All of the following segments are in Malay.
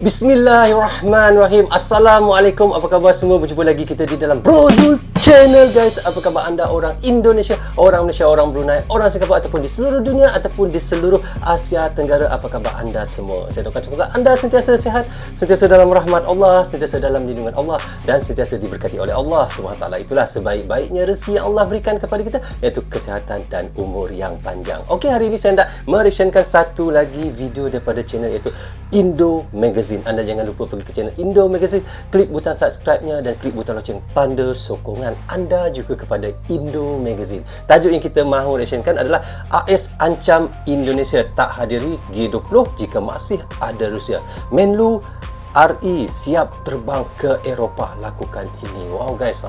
Bismillahirrahmanirrahim. Assalamualaikum. Apa khabar semua? Berjumpa lagi kita di dalam Brozul Channel, guys. Apa khabar anda orang Indonesia, orang Malaysia, orang Brunei, orang Singapura ataupun di seluruh dunia ataupun di seluruh Asia Tenggara? Apa khabar anda semua? Saya doakan semoga anda sentiasa sihat, sentiasa dalam rahmat Allah, sentiasa dalam lindungan Allah dan sentiasa diberkati oleh Allah SWT. Itulah sebaik-baiknya rezeki yang Allah berikan kepada kita, iaitu kesihatan dan umur yang panjang. Okey, hari ini saya nak mereactionkan satu lagi video daripada channel, iaitu Indo Magazine. Anda jangan lupa pergi ke channel Indo Magazine, klik butang subscribe-nya dan klik butang loceng tanda sokongan anda juga kepada Indo Magazine. Tajuk yang kita mahu reactionkan adalah AS ancam Indonesia tak hadiri G20 jika masih ada Rusia. Menlu RI siap terbang ke Eropah lakukan ini. Wow guys,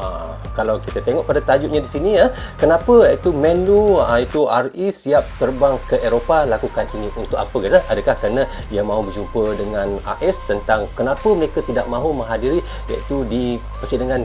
kalau kita tengok pada tajuknya di sini kenapa itu Menlu itu RI siap terbang ke Eropah lakukan ini, untuk apa guys? Adakah kerana dia mahu berjumpa dengan AS tentang kenapa mereka tidak mahu menghadiri iaitu di persidangan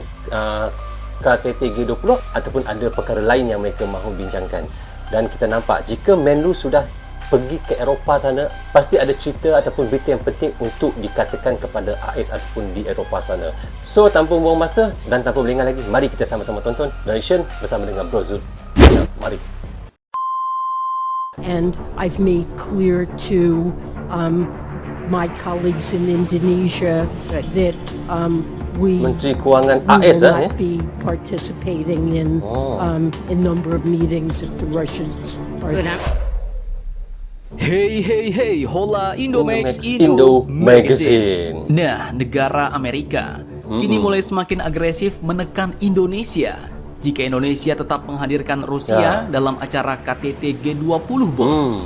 KTT G20, ataupun ada perkara lain yang mereka mahu bincangkan? Dan kita nampak jika Menlu sudah pergi ke Eropah sana, pasti ada cerita ataupun berita yang penting untuk dikatakan kepada AS ataupun di Eropah sana. So, tanpa buang masa dan tanpa berlengah lagi, mari kita sama-sama tonton narration bersama dengan Brozul. Mari. And I've made clear to my colleagues in Indonesia that we Menteri Kewangan will AS not be participating in a number of meetings if the Russians are there. Hey, hola Indomax, Indo Magazine. Nah, negara Amerika kini mulai semakin agresif menekan Indonesia jika Indonesia tetap menghadirkan Rusia dalam acara KTT G20, bos.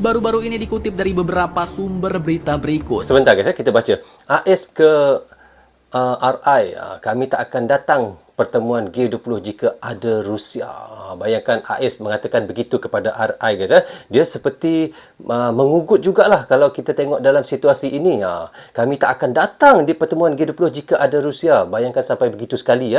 Baru-baru ini dikutip dari beberapa sumber berita berikut. Sebentar guys, kita baca. AS ke RI, kami tak akan datang pertemuan G20 jika ada Rusia. Bayangkan AS mengatakan begitu kepada RI guys. Dia seperti mengugut jugalah kalau kita tengok dalam situasi ini. Kami tak akan datang di pertemuan G20 jika ada Rusia. Bayangkan sampai begitu sekali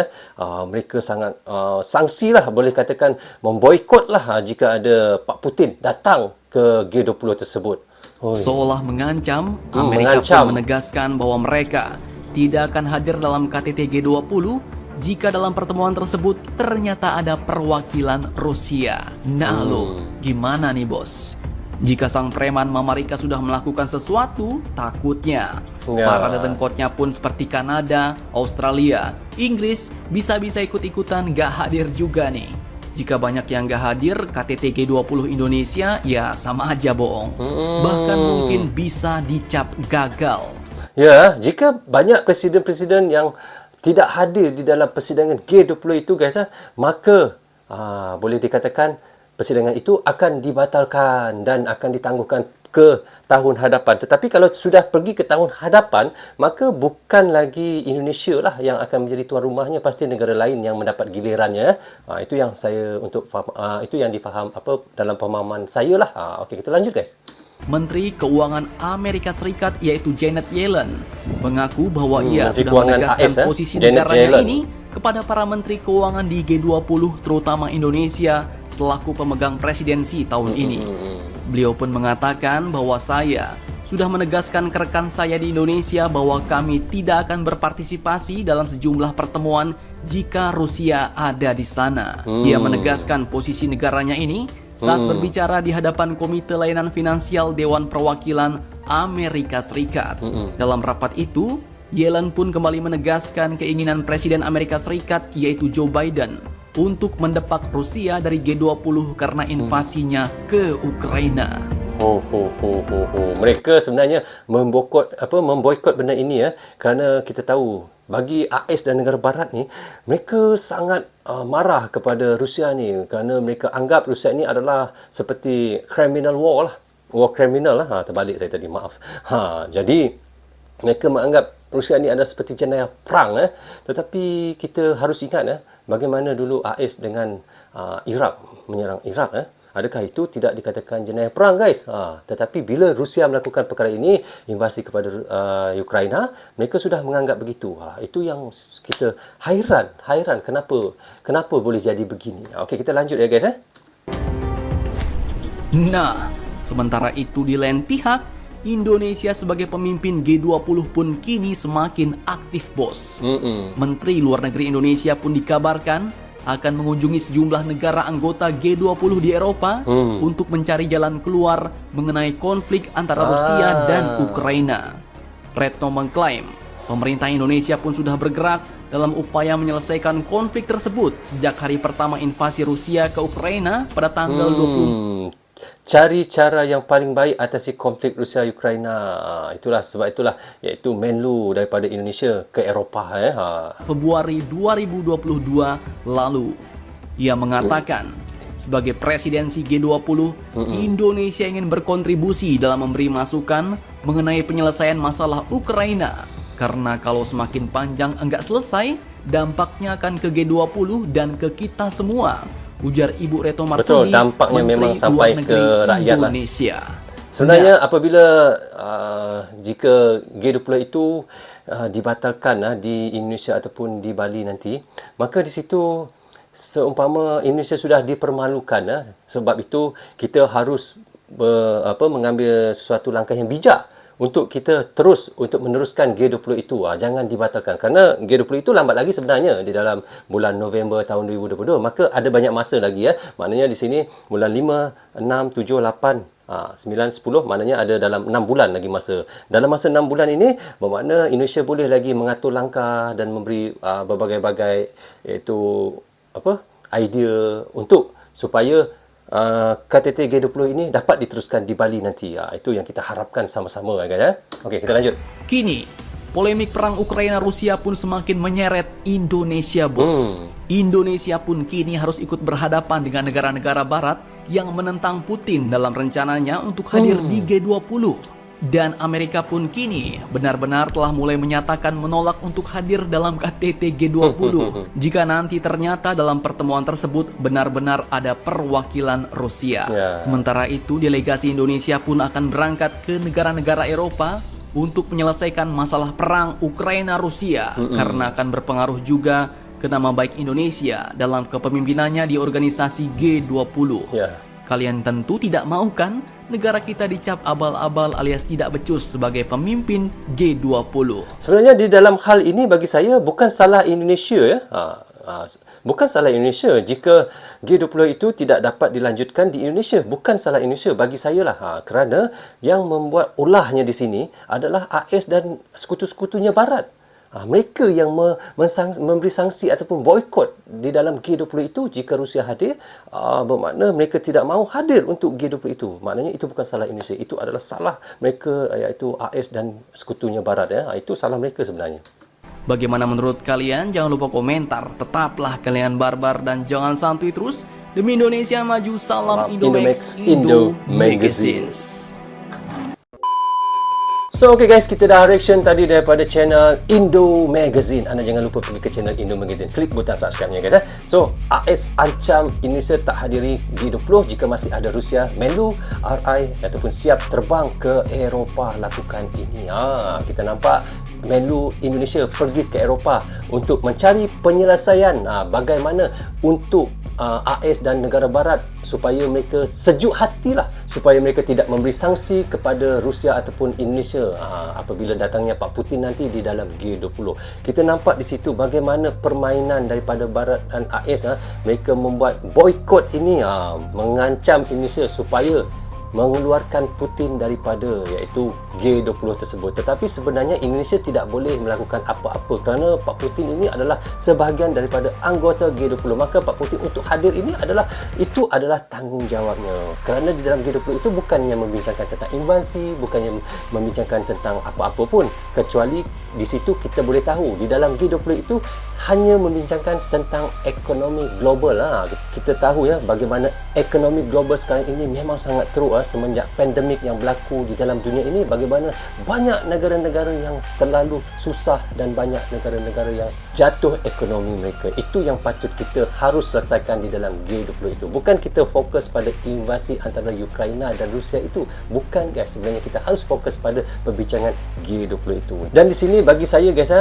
mereka sangat sangsilah, boleh katakan memboikotlah jika ada Pak Putin datang ke G20 tersebut. Seolah mengancam, Amerika pun menegaskan bahwa mereka tidak akan hadir dalam KTT G20 jika dalam pertemuan tersebut ternyata ada perwakilan Rusia. Nah lo, gimana nih bos? Jika sang preman Mamarika sudah melakukan sesuatu, takutnya para dedengkotnya pun seperti Kanada, Australia, Inggris bisa-bisa ikut-ikutan gak hadir juga nih. Jika banyak yang gak hadir, KTT G20 Indonesia ya sama aja bohong. Bahkan mungkin bisa dicap gagal. Ya, jika banyak presiden-presiden yang tidak hadir di dalam persidangan G20 itu guys, maka boleh dikatakan persidangan itu akan dibatalkan dan akan ditangguhkan ke tahun hadapan. Tetapi kalau sudah pergi ke tahun hadapan, maka bukan lagi Indonesia lah yang akan menjadi tuan rumahnya, pasti negara lain yang mendapat gilirannya. Itu yang saya itu yang difaham dalam pemahaman saya lah. Okey, kita lanjut guys. Menteri Keuangan Amerika Serikat yaitu Janet Yellen mengaku bahwa ia sudah menegaskan posisi negaranya ini kepada para menteri keuangan di G20, terutama Indonesia selaku pemegang presidensi tahun ini. Beliau pun mengatakan bahwa saya sudah menegaskan ke rekan saya di Indonesia bahwa kami tidak akan berpartisipasi dalam sejumlah pertemuan jika Rusia ada di sana. Ia menegaskan posisi negaranya ini saat berbicara di hadapan Komite Layanan Finansial Dewan Perwakilan Amerika Serikat. Dalam rapat itu, Yellen pun kembali menegaskan keinginan Presiden Amerika Serikat yaitu Joe Biden untuk mendepak Rusia dari G20 karena invasinya ke Ukraina. Mereka sebenarnya memboikot benda ini kerana kita tahu bagi AS dan negara barat ni, mereka sangat marah kepada Rusia ni kerana mereka anggap Rusia ni adalah seperti criminal war lah, war criminal lah. Terbalik saya tadi, maaf. Jadi mereka menganggap Rusia ni adalah seperti jenayah perang. Tetapi kita harus ingat bagaimana dulu AS dengan Iraq menyerang Iraq. Adakah itu tidak dikatakan jenayah perang guys? Tetapi bila Rusia melakukan perkara ini, invasi kepada Ukraina, mereka sudah menganggap begitu. Itu yang kita hairan kenapa boleh jadi begini. Okey, kita lanjut ya guys. Nah, sementara itu di lain pihak, Indonesia sebagai pemimpin G20 pun kini semakin aktif, bos. Menteri Luar Negeri Indonesia pun dikabarkan akan mengunjungi sejumlah negara anggota G20 di Eropa untuk mencari jalan keluar mengenai konflik antara Rusia dan Ukraina. Retno mengklaim pemerintah Indonesia pun sudah bergerak dalam upaya menyelesaikan konflik tersebut sejak hari pertama invasi Rusia ke Ukraina pada tanggal 20. Cari cara yang paling baik atasi konflik Rusia-Ukraina. Itulah sebab itulah iaitu Menlu daripada Indonesia ke Eropah. Februari 2022 lalu. Ia mengatakan sebagai presidensi G20, Indonesia ingin berkontribusi dalam memberi masukan mengenai penyelesaian masalah Ukraina. Karena kalau semakin panjang enggak selesai, dampaknya akan ke G20 dan ke kita semua. Ujar Ibu Retno Marsudi, betul, dampaknya Menteri memang sampai Luar ke Negeri rakyat Indonesia. Sebenarnya apabila jika G20 itu dibatalkan di Indonesia ataupun di Bali nanti, maka di situ seumpama Indonesia sudah dipermalukan. Sebab itu kita harus mengambil sesuatu langkah yang bijak untuk kita terus untuk meneruskan G20 itu. Jangan dibatalkan. Kerana G20 itu lambat lagi sebenarnya di dalam bulan November tahun 2022. Maka ada banyak masa lagi. Maknanya di sini bulan 5, 6, 7, 8, 9, 10. Maknanya ada dalam 6 bulan lagi masa. Dalam masa 6 bulan ini bermakna Indonesia boleh lagi mengatur langkah dan memberi berbagai-bagai iaitu idea untuk supaya KTT G20 ini dapat diteruskan di Bali nanti. Itu yang kita harapkan sama-sama, guys. Okey, kita lanjut. Kini, polemik perang Ukraina-Rusia pun semakin menyeret Indonesia, bos. Indonesia pun kini harus ikut berhadapan dengan negara-negara barat yang menentang Putin dalam rencananya untuk hadir di G20. Dan Amerika pun kini benar-benar telah mulai menyatakan menolak untuk hadir dalam KTT G20 jika nanti ternyata dalam pertemuan tersebut benar-benar ada perwakilan Rusia. Sementara itu, delegasi Indonesia pun akan berangkat ke negara-negara Eropa untuk menyelesaikan masalah perang Ukraina-Rusia karena akan berpengaruh juga ke nama baik Indonesia dalam kepemimpinannya di organisasi G20. Kalian tentu tidak mau kan negara kita dicap abal-abal alias tidak becus sebagai pemimpin G20. Sebenarnya di dalam hal ini bagi saya bukan salah Indonesia. Bukan salah Indonesia jika G20 itu tidak dapat dilanjutkan di Indonesia. Bukan salah Indonesia bagi saya lah. Kerana yang membuat ulahnya di sini adalah AS dan sekutu-sekutunya Barat. Mereka yang memberi sanksi ataupun boikot di dalam G20 itu jika Rusia hadir, bermakna mereka tidak mahu hadir untuk G20 itu. Maknanya itu bukan salah Indonesia, itu adalah salah mereka, iaitu AS dan sekutunya Barat. Itu salah mereka sebenarnya. Bagaimana menurut kalian? Jangan lupa komentar. Tetaplah kalian barbar dan jangan santuy terus. Demi Indonesia maju, salam Indomax Indo Magazines. So, okay guys, kita dah reaction tadi daripada channel Indo Magazine. Anda jangan lupa pergi ke channel Indo Magazine. Klik butang subscribe-nya guys. So, AS ancam Indonesia tak hadiri G20 jika masih ada Rusia. Menlu, RI ataupun siap terbang ke Eropah lakukan ini. Kita nampak Menlu Indonesia pergi ke Eropah untuk mencari penyelesaian bagaimana untuk AS dan negara barat supaya mereka sejuk hatilah, supaya mereka tidak memberi sanksi kepada Rusia ataupun Indonesia apabila datangnya Pak Putin nanti di dalam G20. Kita nampak di situ bagaimana permainan daripada barat dan AS. Mereka membuat boikot ini, mengancam Indonesia supaya mengeluarkan Putin daripada iaitu G20 tersebut. Tetapi sebenarnya Indonesia tidak boleh melakukan apa-apa kerana Pak Putin ini adalah sebahagian daripada anggota G20. Maka Pak Putin untuk hadir ini adalah tanggungjawabnya. Kerana di dalam G20 itu bukannya membincangkan tentang invasi, bukannya membincangkan tentang apa-apa pun, kecuali di situ kita boleh tahu di dalam G20 itu hanya membincangkan tentang ekonomi global. Kita tahu bagaimana ekonomi global sekarang ini memang sangat teruk semenjak pandemik yang berlaku di dalam dunia ini. Bagaimana banyak negara-negara yang terlalu susah dan banyak negara-negara yang jatuh ekonomi mereka. Itu yang patut kita harus selesaikan di dalam G20 itu. Bukan kita fokus pada invasi antara Ukraina dan Rusia itu. Bukan guys, sebenarnya kita harus fokus pada perbincangan G20 itu. Dan di sini bagi saya guys,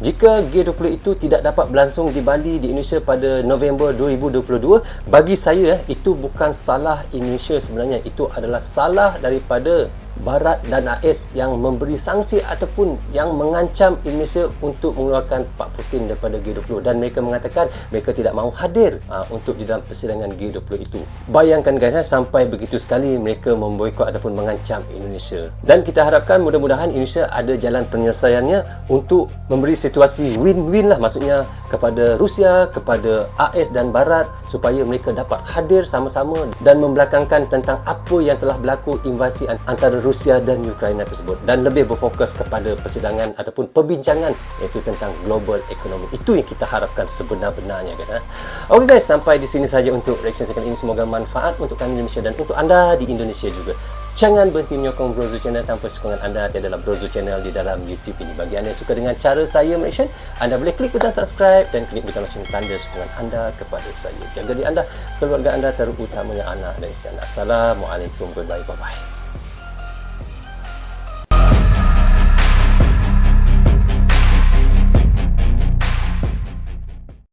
jika G20 itu tidak dapat berlangsung di Bali di Indonesia pada November 2022, bagi saya itu bukan salah Indonesia sebenarnya. Itu adalah salah daripada Barat dan AS yang memberi sanksi ataupun yang mengancam Indonesia untuk mengeluarkan Pak Putin daripada G20, dan mereka mengatakan mereka tidak mahu hadir untuk di dalam persidangan G20 itu. Bayangkan guys, sampai begitu sekali mereka memboikot ataupun mengancam Indonesia. Dan kita harapkan mudah-mudahan Indonesia ada jalan penyelesaiannya untuk memberi situasi win-win lah, maksudnya kepada Rusia, kepada AS dan Barat, supaya mereka dapat hadir sama-sama dan membelakangkan tentang apa yang telah berlaku invasi antara Rusia dan Ukraina tersebut, dan lebih berfokus kepada persidangan ataupun perbincangan iaitu tentang global ekonomi. Itu yang kita harapkan sebenar-benarnya guys. Okey guys, sampai di sini saja untuk reaction saya kali ini. Semoga manfaat untuk kami di Malaysia dan untuk anda di Indonesia juga. Jangan berhenti menyokong Brozo Channel. Tanpa sokongan anda tiada dalam Brozo Channel di dalam YouTube ini. Bagi anda yang suka dengan cara saya mereaction, anda boleh klik butang subscribe dan klik butang lonceng tanda sokongan anda kepada saya. Jaga diri anda, keluarga anda, terutamanya anak dan isteri anda. Assalamualaikum, bye-bye.